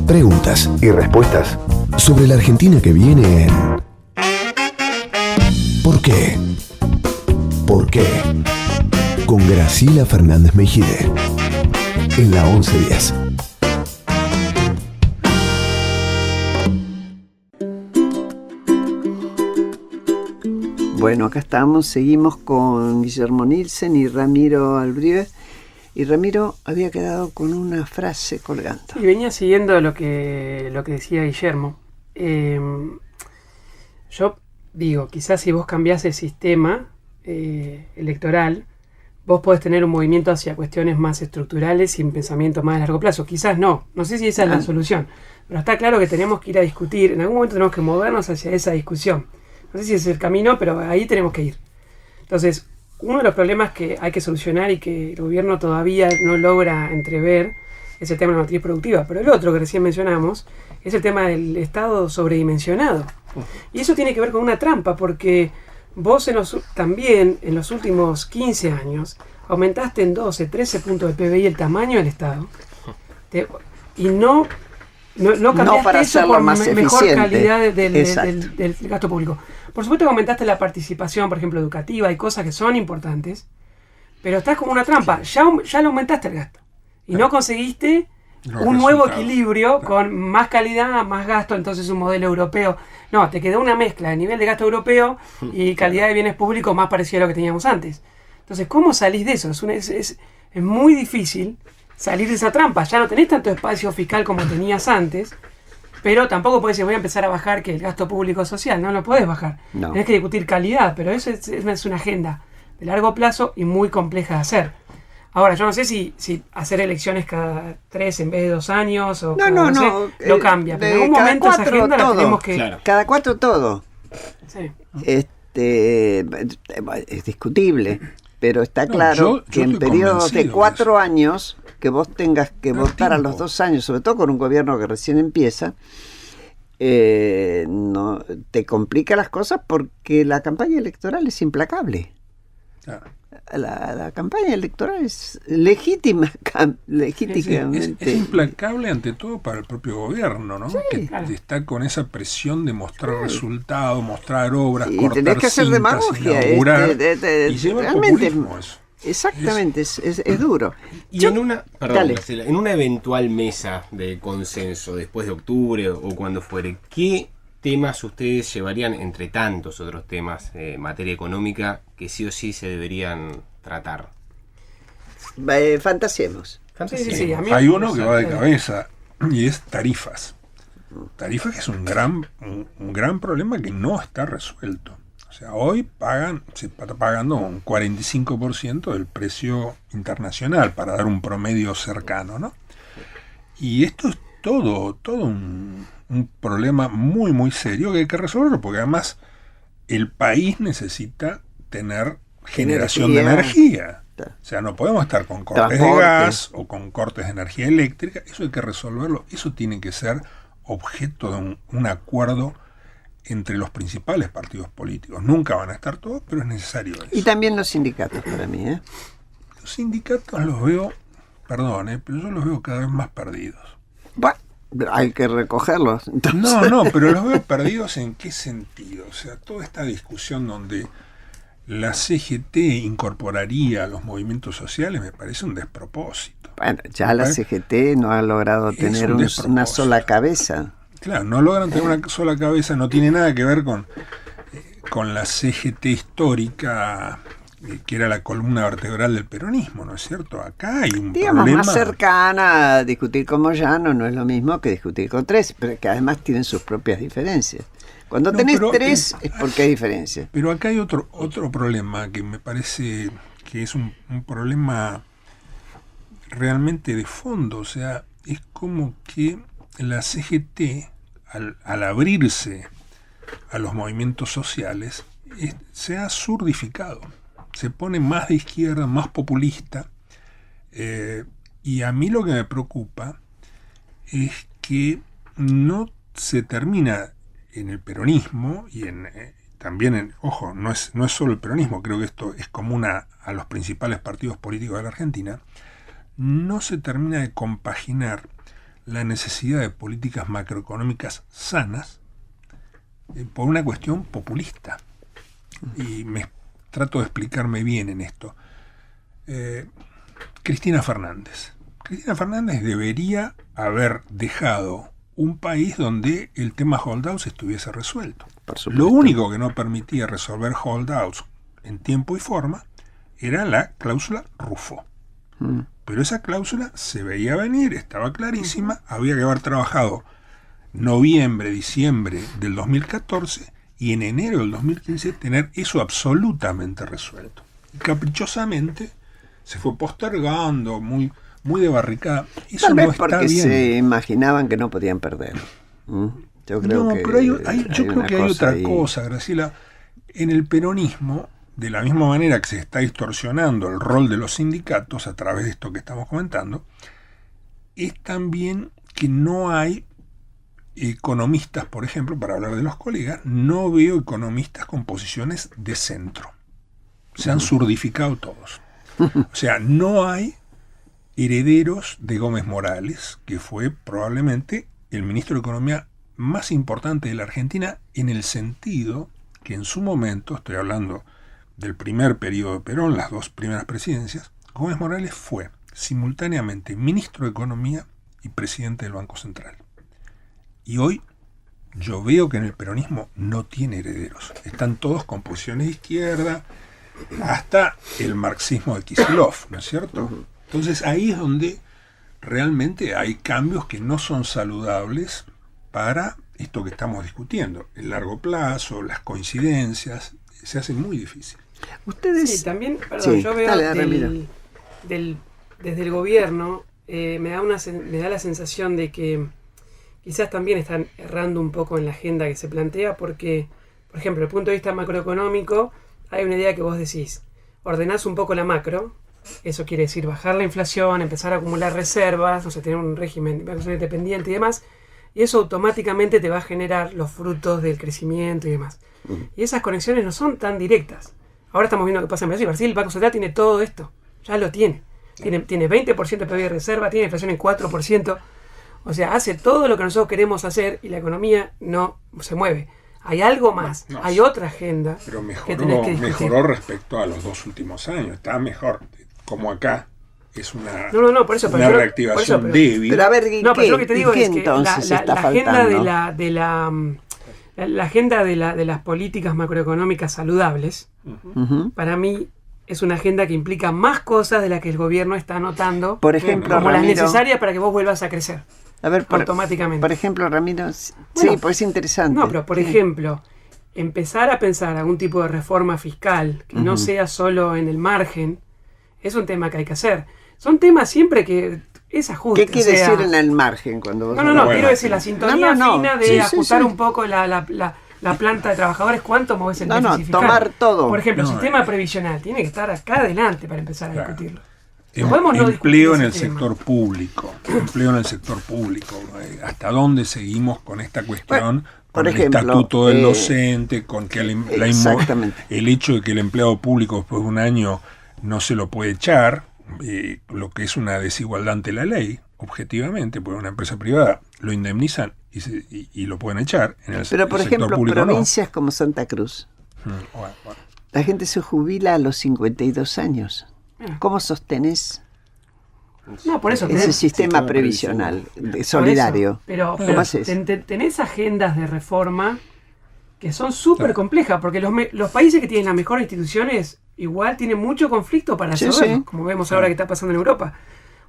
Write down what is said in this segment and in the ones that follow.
Preguntas y respuestas sobre la Argentina que viene en ¿Por qué? ¿Por qué? Con Graciela Fernández Mejide en la 1110. Bueno, acá estamos, seguimos con Guillermo Nielsen y Ramiro Albrive. Y Ramiro había quedado con una frase colgando. Y venía siguiendo lo que decía Guillermo. Yo digo, quizás si vos cambiás el sistema electoral, vos podés tener un movimiento hacia cuestiones más estructurales y un pensamiento más a largo plazo. Quizás no sé si esa es la solución. Pero está claro que tenemos que ir a discutir, en algún momento tenemos que movernos hacia esa discusión. No sé si es el camino, pero ahí tenemos que ir. Entonces, uno de los problemas que hay que solucionar y que el gobierno todavía no logra entrever es el tema de la matriz productiva. Pero el otro que recién mencionamos es el tema del Estado sobredimensionado. Y eso tiene que ver con una trampa, porque vos también en los últimos 15 años aumentaste en 12, 13 puntos de PBI el tamaño del Estado. Y no cambiaste para eso hacerlo por más mejor eficiente. calidad del gasto público. Por supuesto que aumentaste la participación, por ejemplo, educativa y cosas que son importantes, pero estás como una trampa. Ya le aumentaste el gasto y no conseguiste un nuevo equilibrio con más calidad, más gasto, entonces un modelo europeo. No, te quedó una mezcla de nivel de gasto europeo y calidad de bienes públicos más parecido a lo que teníamos antes. Entonces, ¿cómo salís de eso? Es muy difícil salir de esa trampa. Ya no tenés tanto espacio fiscal como tenías antes, pero tampoco podés decir, voy a empezar a bajar que el gasto público social. No lo podés bajar. No. Tenés que discutir calidad, pero eso es una agenda de largo plazo y muy compleja de hacer. Ahora, yo no sé si hacer elecciones cada 3 en vez de 2 años o lo cambia, pero en algún momento esa agenda la tenemos que... Claro. Cada 4 todo. Sí. Es discutible, pero está claro que en periodos de 4 años, que vos tengas que votar a los 2 años, sobre todo con un gobierno que recién empieza, no te complica las cosas porque la campaña electoral es implacable. Claro. La campaña electoral es legítimamente. Es implacable ante todo para el propio gobierno, ¿no? Sí, que está con esa presión de mostrar resultados, mostrar obras, y cortar tenés que hacer cintas, demagogia. inaugurar, y lleva Realmente el populismo eso. Exactamente, es duro. Y en una eventual mesa de consenso después de octubre o cuando fuere, ¿qué temas ustedes llevarían entre tantos otros temas en materia económica que sí o sí se deberían tratar? Fantasiemos. Sí, a mí hay uno que va de cabeza y es tarifas. Tarifas que es un gran problema que no está resuelto. O sea, hoy se está pagando un 45% del precio internacional para dar un promedio cercano, ¿no? Y esto es todo un problema muy, muy serio que hay que resolverlo, porque además el país necesita tener generación de energía. O sea, no podemos estar con cortes de gas o con cortes de energía eléctrica. Eso hay que resolverlo. Eso tiene que ser objeto de un acuerdo entre los principales partidos políticos. Nunca van a estar todos, pero es necesario eso. Y también los sindicatos para mí. Los sindicatos los veo, pero yo los veo cada vez más perdidos. Bueno, hay que recogerlos. Entonces. No, pero los veo perdidos ¿en qué sentido? O sea, toda esta discusión donde la CGT incorporaría a los movimientos sociales me parece un despropósito. Bueno, ya la CGT no ha logrado tener una sola cabeza. Claro, no logran tener una sola cabeza, no tiene nada que ver con la CGT histórica, que era la columna vertebral del peronismo, ¿no es cierto? Acá hay un problema más cercana a discutir con Moyano, no es lo mismo que discutir con 3, pero que además tienen sus propias diferencias. Cuando tenés 3 es porque hay diferencias. Pero acá hay otro problema que me parece que es un problema realmente de fondo. O sea, es como que la CGT, al abrirse a los movimientos sociales, se ha surdificado. Se pone más de izquierda, más populista. Y a mí lo que me preocupa es que no se termina en el peronismo y también ojo, no es solo el peronismo, creo que esto es común a los principales partidos políticos de la Argentina, no se termina de compaginar la necesidad de políticas macroeconómicas sanas por una cuestión populista. Y trato de explicarme bien en esto. Cristina Fernández debería haber dejado un país donde el tema holdouts estuviese resuelto. Lo único que no permitía resolver holdouts en tiempo y forma era la cláusula Rufo. Pero esa cláusula se veía venir, estaba clarísima, había que haber trabajado noviembre, diciembre del 2014 y en enero del 2015 tener eso absolutamente resuelto. Y caprichosamente se fue postergando, muy de barricada. Eso Tal vez no está porque bien. se imaginaban que no podían perder. Yo creo que pero yo creo que hay otra cosa, Graciela. En el peronismo, de la misma manera que se está distorsionando el rol de los sindicatos a través de esto que estamos comentando, es también que no hay economistas, por ejemplo, para hablar de los colegas, no veo economistas con posiciones de centro. Se han surdificado todos. O sea, no hay herederos de Gómez Morales, que fue probablemente el ministro de Economía más importante de la Argentina, en el sentido que en su momento, estoy hablando del primer periodo de Perón, las 2 primeras presidencias, Gómez Morales fue simultáneamente ministro de Economía y presidente del Banco Central. Y hoy yo veo que en el peronismo no tiene herederos. Están todos con posiciones de izquierda, hasta el marxismo de Kicillof, ¿no es cierto? Entonces ahí es donde realmente hay cambios que no son saludables para esto que estamos discutiendo. El largo plazo, las coincidencias, se hace muy difícil. Ustedes... Sí, también, perdón, yo veo desde el gobierno, me da la sensación de que quizás también están errando un poco en la agenda que se plantea, porque, por ejemplo, desde el punto de vista macroeconómico, hay una idea que vos decís, ordenás un poco la macro, eso quiere decir bajar la inflación, empezar a acumular reservas, o sea, tener un régimen independiente y demás, y eso automáticamente te va a generar los frutos del crecimiento y demás. Y esas conexiones no son tan directas. Ahora estamos viendo qué pasa en Brasil. Brasil, el Banco Central tiene todo esto, ya lo tiene. Tiene 20% de PIB de reserva, tiene inflación en 4%, o sea, hace todo lo que nosotros queremos hacer y la economía no se mueve. Hay algo más, hay otra agenda. Pero que tenés que discutir. Mejoró respecto a los 2 últimos años, está mejor, como acá. Es una, por eso, una reactivación débil. Pero a ver, pero yo lo que te digo es que la agenda la agenda de las políticas macroeconómicas saludables, para mí es una agenda que implica más cosas de las que el gobierno está anotando, por ejemplo, como Ramiro, las necesarias para que vos vuelvas a crecer. A ver, automáticamente. Por ejemplo, Ramiro, sí, pues es interesante. No, pero por ejemplo, empezar a pensar algún tipo de reforma fiscal que no sea solo en el margen, es un tema que hay que hacer. Son temas siempre que es ajuste. ¿Qué quiere decir en el margen? Cuando vos quiero decir la sintonía fina de ajustar un poco la planta de trabajadores, cuánto movés el déficit fiscal. Tomar todo. Por ejemplo, el sistema previsional tiene que estar acá adelante para empezar a discutirlo. Empleo en el sector público. ¿Hasta dónde seguimos con esta cuestión? Con el estatuto del docente, con que el hecho de que el empleado público después de un año no se lo puede echar, lo que es una desigualdad ante la ley, objetivamente, porque una empresa privada lo indemnizan y lo pueden echar. Pero por ejemplo, provincias como Santa Cruz, la gente se jubila a los 52 años. ¿Cómo sostenés por eso ese sistema previsional solidario? Pero tenés agendas de reforma que son súper complejas, porque los países que tienen las mejores instituciones igual tienen mucho conflicto para resolverlo, como vemos ahora que está pasando en Europa.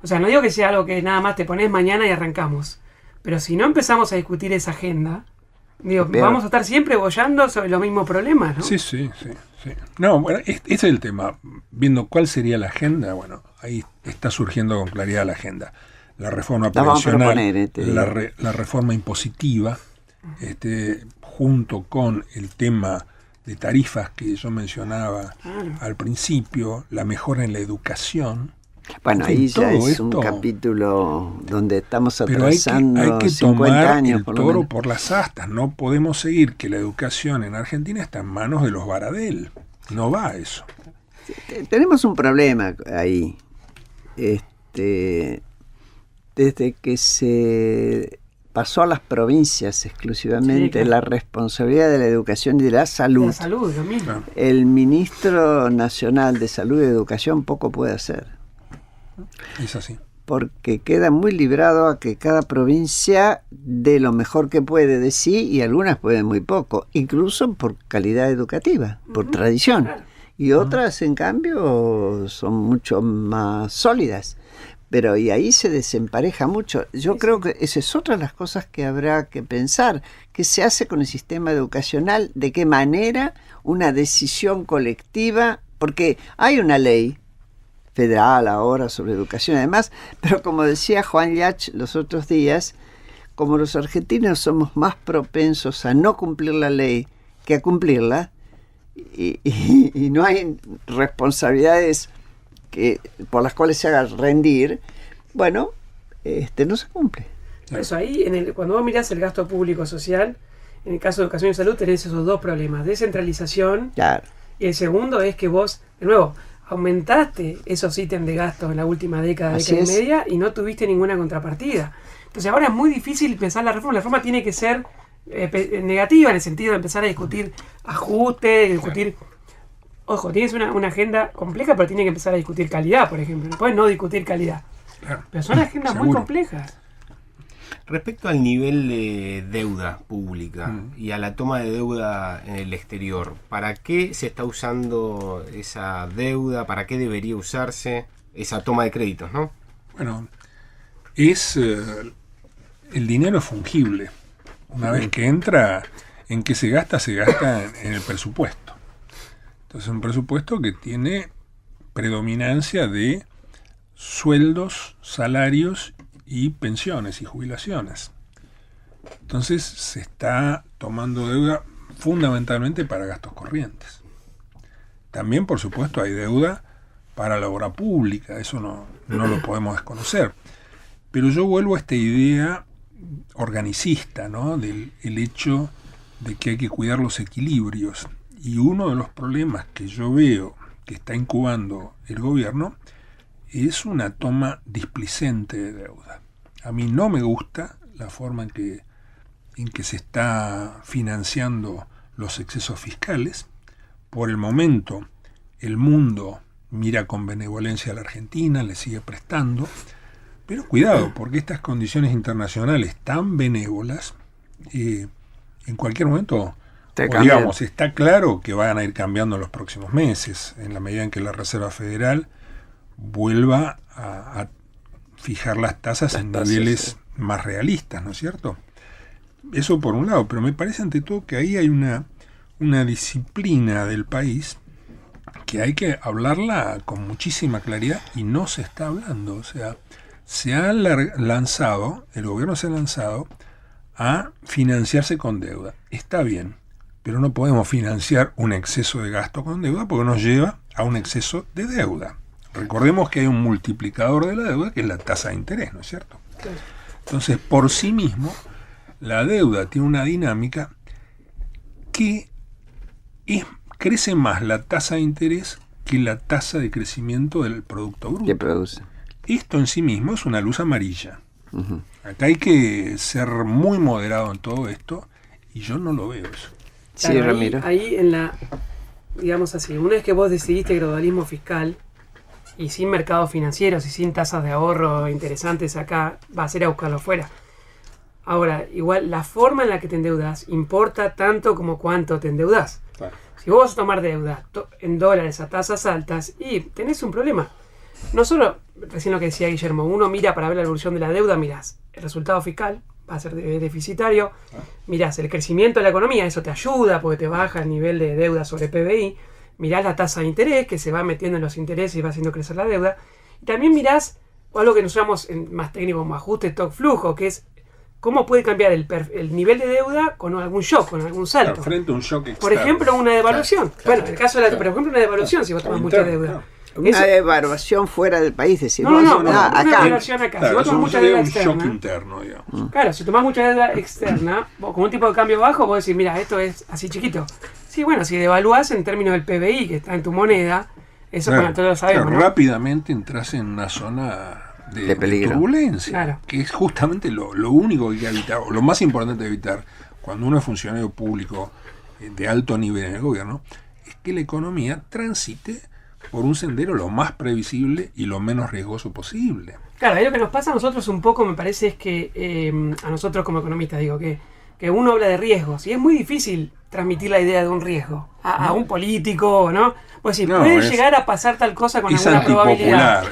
O sea, no digo que sea algo que nada más te pones mañana y arrancamos, pero si no empezamos a discutir esa agenda, vamos a estar siempre bollando sobre los mismos problemas, ¿no? Sí. No, bueno, este es el tema. Viendo cuál sería la agenda, bueno, ahí está surgiendo con claridad la agenda. La reforma previsional, la reforma impositiva, junto con el tema de tarifas que yo mencionaba al principio, la mejora en la educación. Bueno, ahí ya es un capítulo donde estamos atrasando hay que 50 años. Tomar el toro por las astas. No podemos seguir que la educación en Argentina está en manos de los Baradel. No va eso. Tenemos un problema ahí. desde que se pasó a las provincias exclusivamente la responsabilidad de la educación y de la salud. La salud, lo mismo. El ministro nacional de Salud y Educación poco puede hacer. Es así. Porque queda muy librado a que cada provincia dé lo mejor que puede de sí, y algunas pueden muy poco, incluso por calidad educativa, por tradición. Y otras, en cambio, son mucho más sólidas. Pero y ahí se desempareja mucho. Yo creo que esa es otra de las cosas que habrá que pensar. ¿Qué se hace con el sistema educacional? ¿De qué manera una decisión colectiva? Porque hay una ley federal ahora sobre educación además, pero como decía Juan Yach los otros días, como los argentinos somos más propensos a no cumplir la ley que a cumplirla, y no hay responsabilidades por las cuales se haga rendir, bueno, no se cumple. Por eso ahí, cuando vos mirás el gasto público social, en el caso de educación y salud tenés esos dos problemas, descentralización, claro. Y el segundo es que vos, de nuevo, aumentaste esos ítems de gasto en la última década y media, y no tuviste ninguna contrapartida. Entonces ahora es muy difícil pensar la reforma. La reforma tiene que ser negativa en el sentido de empezar a discutir ajustes, discutir... Ojo, tienes una agenda compleja, pero tiene que empezar a discutir calidad, por ejemplo. No puedes no discutir calidad. Claro. Pero son agendas muy complejas. Respecto al nivel de deuda pública y a la toma de deuda en el exterior, ¿para qué se está usando esa deuda? ¿Para qué debería usarse esa toma de créditos, no? Bueno, el dinero es fungible. Una vez que entra, en que se gasta en el presupuesto. Entonces, un presupuesto que tiene predominancia de sueldos, salarios y pensiones y jubilaciones. Entonces, se está tomando deuda fundamentalmente para gastos corrientes. También, por supuesto, hay deuda para la obra pública, eso no lo podemos desconocer. Pero yo vuelvo a esta idea organicista, ¿no? Del hecho de que hay que cuidar los equilibrios. Y uno de los problemas que yo veo que está incubando el gobierno es una toma displicente de deuda. A mí no me gusta la forma en que se está financiando los excesos fiscales. Por el momento, el mundo mira con benevolencia a la Argentina, le sigue prestando. Pero cuidado, porque estas condiciones internacionales tan benévolas, en cualquier momento... digamos, está claro que van a ir cambiando en los próximos meses, en la medida en que la Reserva Federal vuelva a fijar las tasas en niveles más realistas, ¿no es cierto? Eso por un lado, pero me parece ante todo que ahí hay una disciplina del país que hay que hablarla con muchísima claridad y no se está hablando. O sea, el gobierno se ha lanzado a financiarse con deuda. Está bien, pero no podemos financiar un exceso de gasto con deuda porque nos lleva a un exceso de deuda. Recordemos que hay un multiplicador de la deuda que es la tasa de interés, ¿no es cierto? Sí. Entonces, por sí mismo, la deuda tiene una dinámica que crece más la tasa de interés que la tasa de crecimiento del Producto Bruto. ¿Qué produce? Esto en sí mismo es una luz amarilla. Uh-huh. Acá hay que ser muy moderado en todo esto y yo no lo veo eso. Sí, claro, Ramiro. Ahí en la, digamos así, una vez que vos decidiste gradualismo fiscal y sin mercados financieros y sin tasas de ahorro interesantes acá, va a ser a buscarlo afuera. Ahora, igual la forma en la que te endeudas importa tanto como cuánto te endeudas. Claro. Si vos vas a tomar deuda en dólares a tasas altas, y tenés un problema. No solo, recién lo que decía Guillermo, uno mira para ver la evolución de la deuda, mirás el resultado fiscal, va a ser deficitario, mirás el crecimiento de la economía, eso te ayuda porque te baja el nivel de deuda sobre PBI, mirás la tasa de interés que se va metiendo en los intereses y va haciendo crecer la deuda, y también mirás algo que nos llamamos en más técnico como ajuste stock-flujo, que es cómo puede cambiar el nivel de deuda con algún shock, con algún salto. Claro, frente a un shock externo. Por ejemplo, una devaluación. Claro, bueno, en el caso de por ejemplo, una devaluación, si vos tomás mucha deuda. Claro. Una devaluación fuera del país, decimos. No, acá. Una devaluación acá. Claro, si vos tomás mucha deuda externa. Un shock interno, digamos. Claro, si tomás mucha deuda externa, vos, con un tipo de cambio bajo, vos decís, mira, esto es así chiquito. Sí, bueno, si devaluás en términos del PBI que está en tu moneda, eso claro, bueno, todos lo sabemos. Claro, ¿no? Rápidamente entras en una zona de peligro, turbulencia, claro, que es justamente lo único que hay que evitar, o lo más importante de evitar cuando uno es funcionario público de alto nivel en el gobierno, es que la economía transite por un sendero lo más previsible y lo menos riesgoso posible. Claro, ahí lo que nos pasa a nosotros un poco, me parece, es que a nosotros como economistas, digo, que uno habla de riesgos y es muy difícil transmitir la idea de un riesgo a un político, ¿no? Pues sí, puede llegar a pasar tal cosa con alguna probabilidad.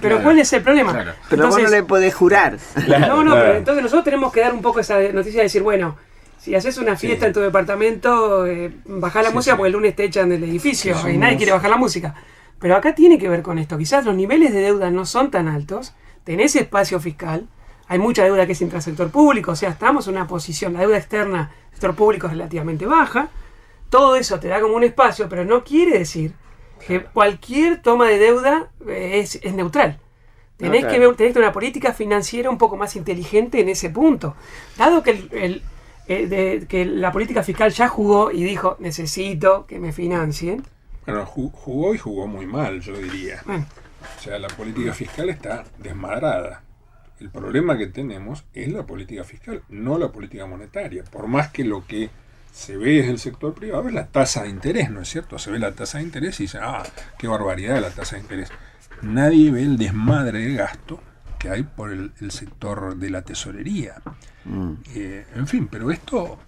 Pero ¿cuál es el problema? Claro. Pero entonces, vos no le podés jurar. Claro, pero entonces nosotros tenemos que dar un poco esa noticia de decir, bueno, si haces una fiesta en tu departamento, bajá la música porque el lunes te echan del edificio y nadie quiere bajar la música. Pero acá tiene que ver con esto. Quizás los niveles de deuda no son tan altos, tenés espacio fiscal, hay mucha deuda que es intrasector público, o sea, estamos en una posición, la deuda externa del sector público es relativamente baja. Todo eso te da como un espacio, pero no quiere decir que cualquier toma de deuda es neutral. Tenés que tener una política financiera un poco más inteligente en ese punto. Dado que que la política fiscal ya jugó y dijo, necesito que me financien. Bueno, jugó y jugó muy mal, yo diría. Bueno. O sea, la política fiscal está desmadrada. El problema que tenemos es la política fiscal, no la política monetaria. Por más que lo que se ve desde el sector privado es la tasa de interés, ¿no es cierto? Se ve la tasa de interés y dice, qué barbaridad la tasa de interés. Nadie ve el desmadre de gasto que hay por el sector de la tesorería. En fin, pero esto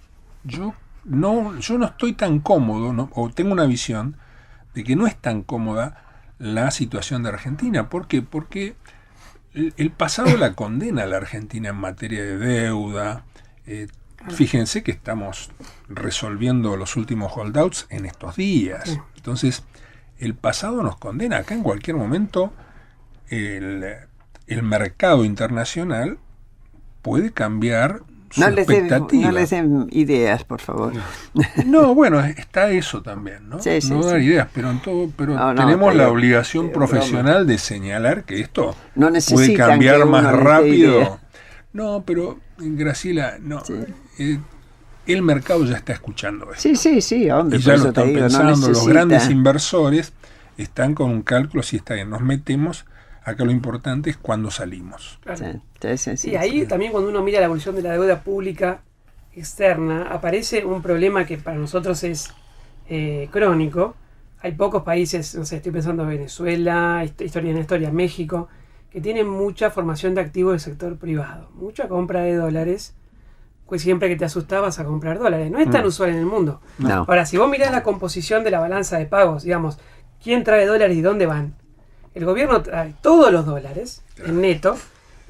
yo no estoy tan cómodo, ¿no? O tengo una visión de que no es tan cómoda la situación de Argentina. ¿Por qué? Porque el pasado la condena a la Argentina en materia de deuda. Fíjense que estamos resolviendo los últimos holdouts en estos días. Entonces, el pasado nos condena. Acá en cualquier momento el mercado internacional puede cambiar su expectativa. No les den ideas, por favor. No, bueno, está eso también, ¿no? Sí, no dar ideas, pero tenemos la obligación profesional de señalar que esto no puede cambiar más rápido. No, pero Graciela, no. Sí. El mercado ya está escuchando esto. Sí, hombre, y ya lo están pensando, los grandes inversores están con un cálculo, si está bien, nos metemos, acá lo importante es cuándo salimos. Claro. Sí, ahí también cuando uno mira la evolución de la deuda pública externa, aparece un problema que para nosotros es crónico. Hay pocos países, no sé, estoy pensando en Venezuela, historia México, que tienen mucha formación de activos del sector privado, mucha compra de dólares, pues siempre que te asustabas a comprar dólares. No es tan usual en el mundo. No. Ahora, si vos mirás la composición de la balanza de pagos, digamos, ¿quién trae dólares y dónde van? El gobierno trae todos los dólares en neto,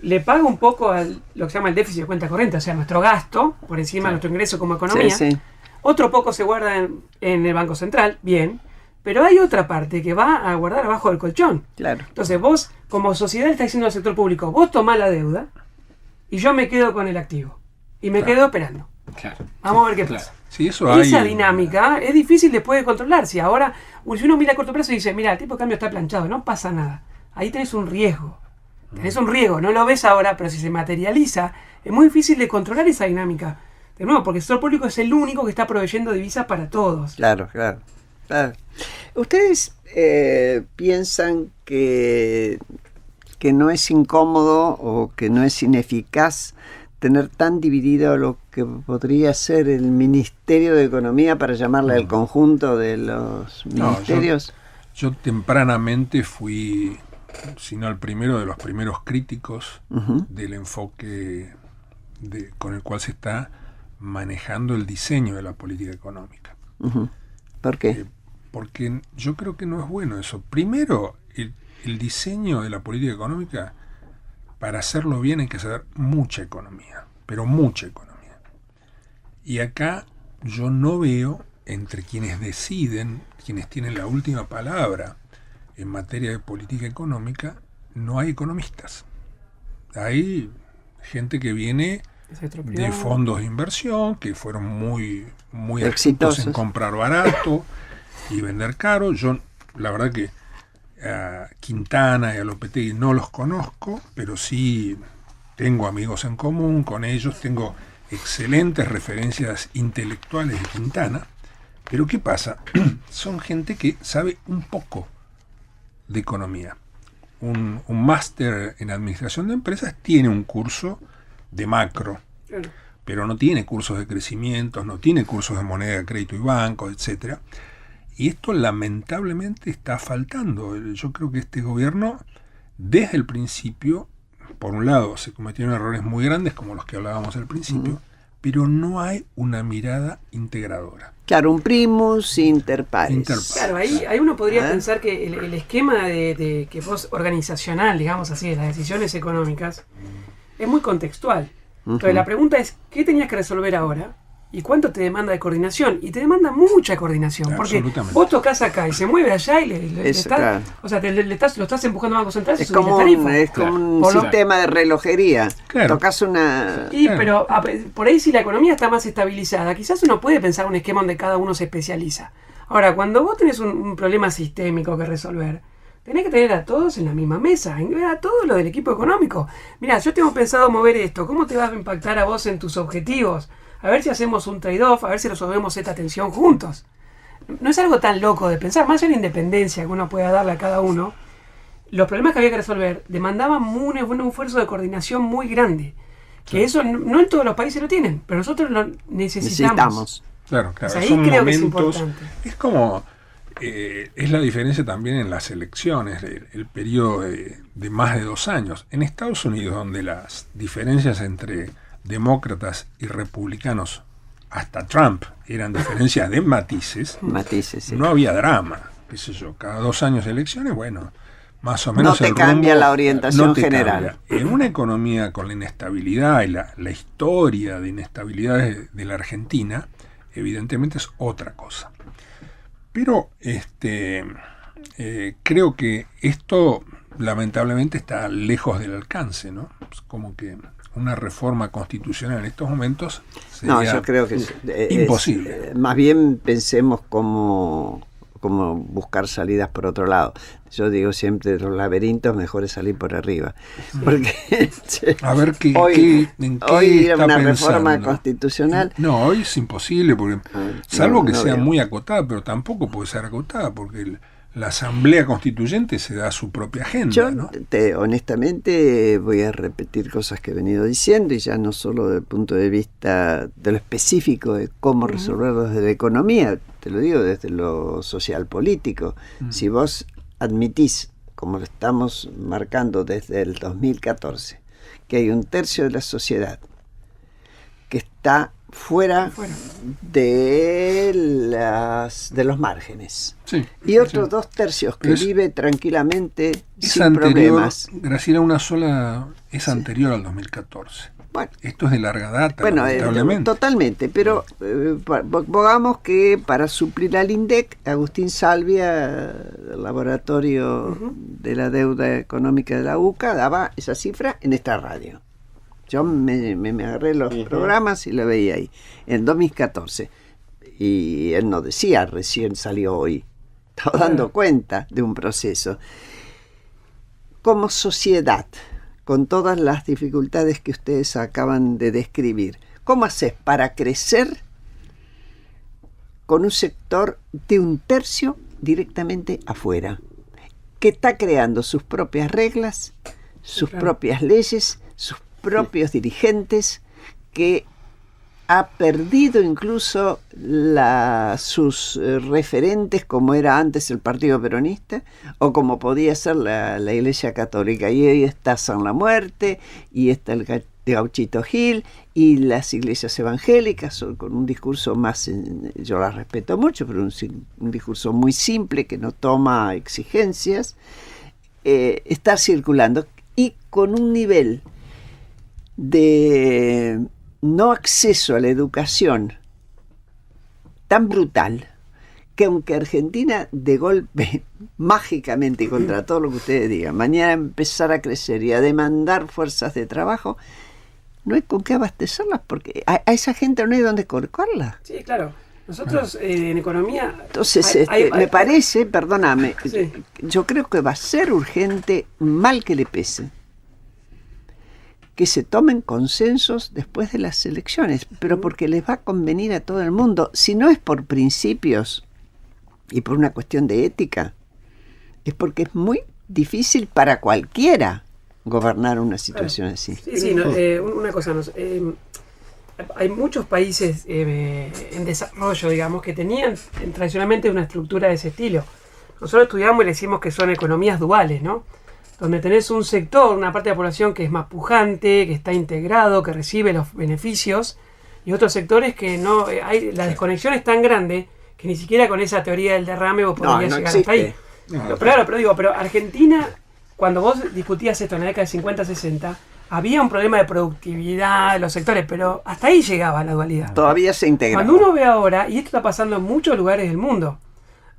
le paga un poco a lo que se llama el déficit de cuenta corriente, o sea, nuestro gasto, por encima de nuestro ingreso como economía. Sí. Otro poco se guarda en el Banco Central, bien, pero hay otra parte que va a guardar abajo del colchón. Claro. Entonces vos, como sociedad, le estás diciendo al sector público, vos tomás la deuda y yo me quedo con el activo. Y me quedo esperando. Claro. Vamos a ver qué pasa. Sí, esa dinámica es difícil después de controlar. Si ahora, si uno mira a corto plazo y dice, mira, el tipo de cambio está planchado, no pasa nada. Ahí tenés un riesgo. No lo ves ahora, pero si se materializa, es muy difícil de controlar esa dinámica. De nuevo, porque el sector público es el único que está proveyendo divisas para todos. Claro. ¿Ustedes piensan que no es incómodo o que no es ineficaz tener tan dividido lo que podría ser el Ministerio de Economía, para llamarle al conjunto de los ministerios? Yo tempranamente fui, si no el primero de los primeros críticos del enfoque con el cual se está manejando el diseño de la política económica. ¿Por qué? Porque yo creo que no es bueno eso. Primero, el diseño de la política económica, para hacerlo bien hay que saber mucha economía, pero mucha economía. Y acá yo no veo entre quienes deciden, quienes tienen la última palabra en materia de política económica, no hay economistas. Hay gente que viene de fondos de inversión, que fueron muy exitosos en comprar barato y vender caro. Yo, la verdad que a Quintana y a Lopetegui no los conozco, pero sí tengo amigos en común con ellos, tengo excelentes referencias intelectuales de Quintana. Pero ¿qué pasa? Son gente que sabe un poco de economía. un máster en administración de empresas tiene un curso de macro, Claro. pero no tiene cursos de crecimiento, no tiene cursos de moneda, crédito y banco, etcétera. Y esto lamentablemente está faltando. Yo creo que este gobierno, desde el principio, por un lado, se cometieron errores muy grandes, como los que hablábamos al principio, pero no hay una mirada integradora. Claro, un primus inter pares. Claro, ahí uno podría pensar que el esquema de que vos organizacional, digamos así, de las decisiones económicas, es muy contextual. Entonces la pregunta es, ¿qué tenías que resolver ahora? ¿Y cuánto te demanda de coordinación? Y te demanda mucha coordinación, porque vos tocas acá y se mueve allá y le estás, claro. O sea, lo estás empujando a Banco Central. Es como un sistema de relojería. Claro. Tocas una... Sí, pero por ahí si la economía está más estabilizada, quizás uno puede pensar un esquema donde cada uno se especializa. Ahora, cuando vos tenés un problema sistémico que resolver, tenés que tener a todos en la misma mesa, a todo lo del equipo económico. Mirá, yo tengo pensado mover esto, ¿cómo te va a impactar a vos en tus objetivos? A ver si hacemos un trade-off, a ver si resolvemos esta tensión juntos. No es algo tan loco de pensar, más allá de la independencia que uno pueda darle a cada uno. Los problemas que había que resolver demandaban un esfuerzo de coordinación muy grande. Que eso no en todos los países lo tienen, pero nosotros lo necesitamos. Claro. O sea, ahí creo momentos, que es importante. Es como... es la diferencia también en las elecciones, el periodo de más de 2 años. En Estados Unidos, donde las diferencias entre demócratas y republicanos, hasta Trump, eran diferencias de matices, sí. No había drama, qué sé yo, cada 2 años de elecciones, bueno, más o menos no te cambia la orientación general. Cambia. En una economía con la inestabilidad y la historia de inestabilidad de la Argentina, evidentemente es otra cosa. Pero creo que esto lamentablemente está lejos del alcance, ¿no? Es como que una reforma constitucional en estos momentos sería yo creo que imposible. Más bien pensemos cómo buscar salidas por otro lado. Yo digo siempre, de los laberintos mejor es salir por arriba. Porque a ver hoy está una pensando. Reforma constitucional. No, hoy es imposible, porque salvo que sea muy acotada, pero tampoco puede ser acotada, porque la Asamblea Constituyente se da su propia agenda. Yo, ¿no? honestamente, voy a repetir cosas que he venido diciendo, y ya no solo desde el punto de vista de lo específico de cómo resolverlo desde la economía, te lo digo desde lo social político. Si vos admitís, como lo estamos marcando desde el 2014, que hay 1/3 de la sociedad que está fuera de los márgenes, y otros 2/3 que vive tranquilamente sin problemas. Graciela, es anterior al 2014. Bueno, esto es de larga data, lamentablemente. Totalmente, pero pongamos que para suplir al INDEC, Agustín Salvia, del laboratorio de la deuda económica de la UCA, daba esa cifra en esta radio. Yo me agarré los programas y lo veía ahí, en 2014. Y él no decía, recién salió hoy. Estaba dando cuenta de un proceso. Como sociedad, con todas las dificultades que ustedes acaban de describir, ¿cómo haces para crecer con un sector de 1/3 directamente afuera, que está creando sus propias reglas, sus propias leyes, sus propios dirigentes, que ha perdido incluso sus referentes, como era antes el Partido Peronista, o como podía ser la Iglesia Católica? Y hoy está San la Muerte, y está el Gauchito Gil, y las iglesias evangélicas, con un discurso más, yo las respeto mucho, pero un discurso muy simple, que no toma exigencias, está circulando, y con un nivel de no acceso a la educación tan brutal, que aunque Argentina de golpe, mágicamente, y contra todo lo que ustedes digan, mañana empezar a crecer y a demandar fuerzas de trabajo, no hay con qué abastecerlas, porque a esa gente no hay dónde colocarla. Sí, claro. Nosotros en economía... Entonces, me parece, perdóname, yo creo que va a ser urgente, mal que le pese, que se tomen consensos después de las elecciones, pero porque les va a convenir a todo el mundo. Si no es por principios y por una cuestión de ética, es porque es muy difícil para cualquiera gobernar una situación así. Sí, una cosa, hay muchos países en desarrollo, digamos, que tenían tradicionalmente una estructura de ese estilo. Nosotros estudiamos y le decimos que son economías duales, ¿no? Donde tenés un sector, una parte de la población que es más pujante, que está integrado, que recibe los beneficios, y otros sectores que no, la desconexión es tan grande que ni siquiera con esa teoría del derrame vos podrías llegar existe. hasta ahí. Pero Argentina, cuando vos discutías esto en la década de 50, 60, había un problema de productividad de los sectores, pero hasta ahí llegaba la dualidad. Todavía se integra. Cuando uno ve ahora, y esto está pasando en muchos lugares del mundo,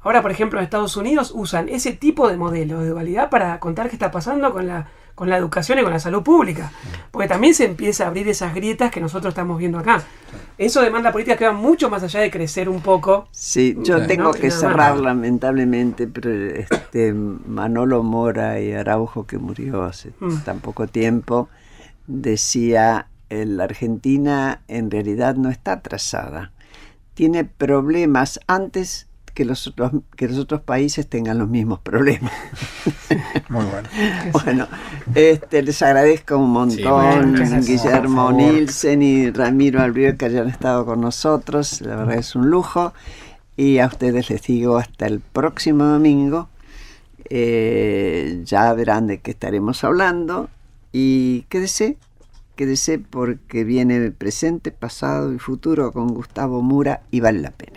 ahora por ejemplo en Estados Unidos usan ese tipo de modelo de dualidad para contar qué está pasando con la educación y con la salud pública, porque también se empieza a abrir esas grietas que nosotros estamos viendo acá. Eso demanda políticas que van mucho más allá de crecer un poco. Sí, yo tengo que cerrar lamentablemente, pero Manolo Mora y Araujo, que murió hace tan poco tiempo, decía, la Argentina en realidad no está atrasada, tiene problemas antes que los otros países tengan los mismos problemas. Muy bueno. Bueno, les agradezco un montón, Guillermo Nielsen y Ramiro Albriol, que hayan estado con nosotros. La verdad es un lujo. Y a ustedes les digo hasta el próximo domingo. Ya verán de qué estaremos hablando. Y quédese porque viene el presente, pasado y futuro con Gustavo Mura y vale la pena.